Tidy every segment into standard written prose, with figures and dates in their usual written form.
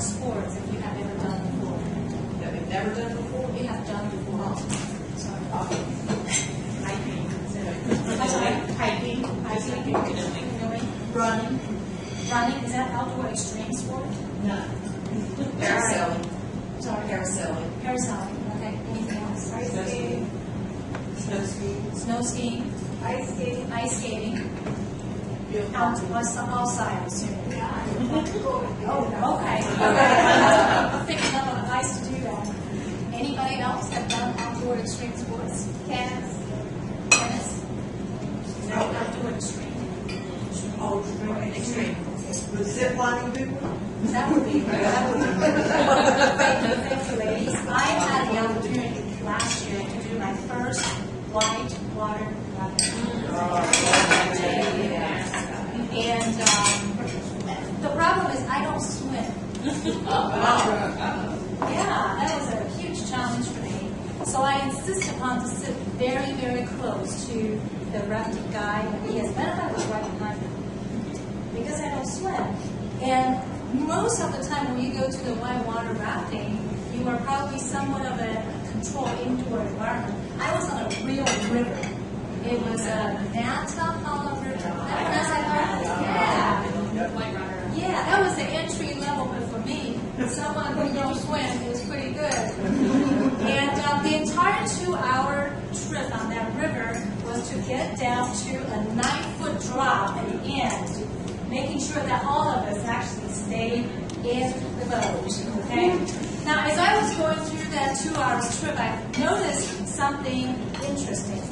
sports that you have ever done before? That we've never done before? You have done before. Sorry. Hiking. Hiking. Running. Running, is that outdoor extreme sport? No. Parasailing. Sorry. Parasailing. Parasailing. Okay. Anything else? Ice skating. Snow skiing. Snow skiing. Ice skating. Ice skating. Outside, I'm assuming. Oh, okay. I'm picking up on ice to do that. Anybody else have done outdoor extreme sports? Tennis. Is that outdoor extreme? Oh, extreme. With zip lining people? That would be great. Thank you, ladies. I had the opportunity last year to do my first white water rafting. And the problem is I don't swim. Yeah, that was a huge challenge for me. So I insist upon to sit very, very close to the rafting guy. He, as a matter of fact, was right behind me because I don't swim. And most of the time when you go to the white water rafting, you are probably somewhat of a controlled indoor environment. I was on a real river. It was a Nantahala River. Yeah, that was the entry level, but for me, someone who don't swim, it was pretty good. And the entire 2-hour trip on that river was to get down to a 9-foot drop at the end, making sure that all of us actually stayed in the boat. Okay. Now, as I was going through that 2-hour trip, I noticed something interesting.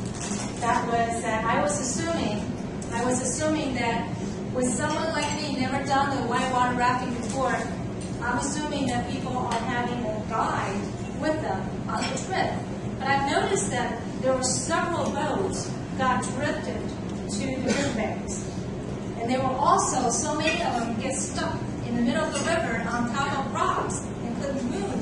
That was that I was assuming that with someone like me, never done the whitewater rafting before, I'm assuming that people are having a guide with them on the trip. But I've noticed that there were several boats got drifted to the riverbanks. And there were also so many of them get stuck in the middle of the river on top of rocks and couldn't move.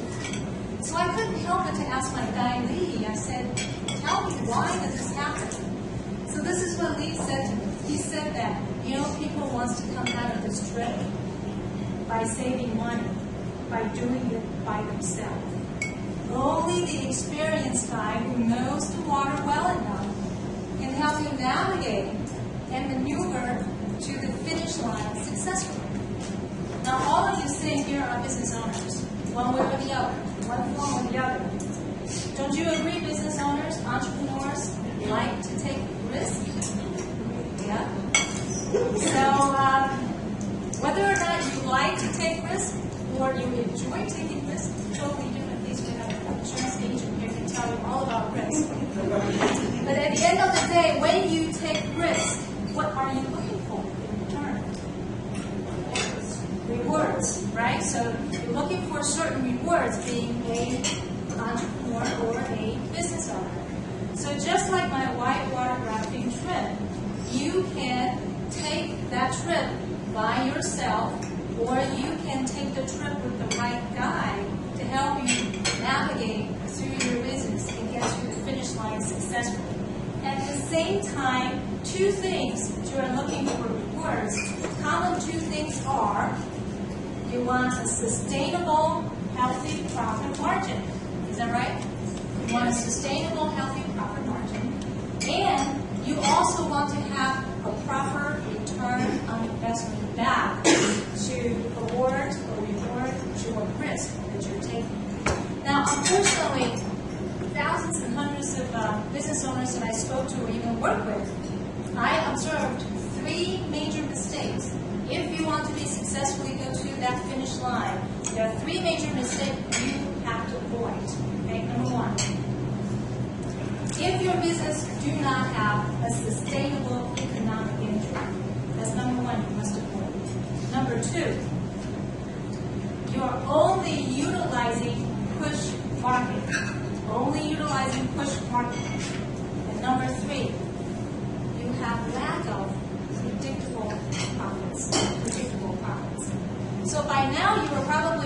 So I couldn't help but to ask my guide Lee. I said, tell me, why does this happen? So this is what Lee said to me. He said that, people wants to come out of this trip by saving money, by doing it by themselves. Only the experienced guy who knows the water well enough can help you navigate and maneuver to the finish line successfully. Now, all of you sitting here are business owners, one way or the other, one form or the other. Don't you agree, business owners, entrepreneurs like to take risks? Yeah? So, whether or not you like to take risks or you enjoy taking risks, totally different. These we have an insurance agent here can tell you all about risk. But at the end of the day, when you take risks, what are you looking for in return? Rewards, right? So you're looking for certain rewards being an entrepreneur or a business owner. So just like my whitewater rafting trip, you can take that trip by yourself, or you can take the trip with the right guide to help you navigate through your business and get to the finish line successfully. At the same time, two things that you are looking for rewards. Common two things are, you want a sustainable, healthy profit margin. Is that right? You want a sustainable, healthy profit margin. And you also want to have a proper return on investment back to reward your risk that you're taking. Now, unfortunately, thousands and hundreds of business owners that I spoke to or even worked with, I observed 3 major mistakes. If you want to be successfully go to that finish line, there are 3 major mistakes you have to avoid. Okay, number 1. If your business do not have a sustainable economic engine, that's number 1 you must avoid. Number 2, you are only utilizing push marketing. Only utilizing push marketing. And number 3, you have lack of predictable profits. So by now you are probably